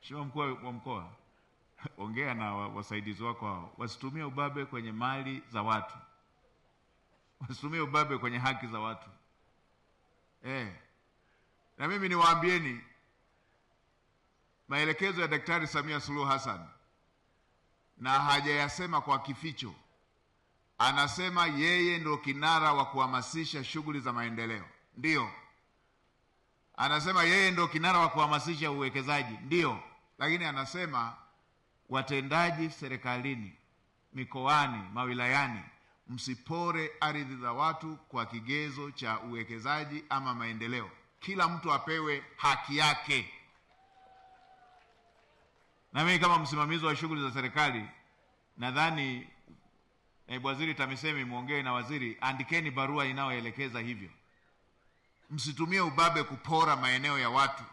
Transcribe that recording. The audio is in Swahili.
Mheshimiwa mkuu wa mkoa, ongea na wasaidizi wako hao, wasitumie ubabe kwenye mali za watu, wasitumie ubabe kwenye haki za watu. Na mimi niwaambieni, maelekezo ya Daktari Samia Suluhu Hassan, na hajayasema kwa kificho, anasema yeye ndio kinara wa kuhamasisha shughuli za maendeleo. Ndio. Anasema yeye ndio kinara wa kuhamasisha uwekezaji. Ndio. Lakini anasema watendaji serikalini, mikoani, mawilayani, msipore ardhi za watu kwa kigezo cha uwekezaji ama maendeleo. Kila mtu apewe haki yake. Na mimi kama msimamizi wa shughuli za serikali, nadhani naibu waziri TAMISEMI, muongee na waziri, andikeni barua inayoelekeza hivyo. Msitumie ubabe kupora maeneo ya watu.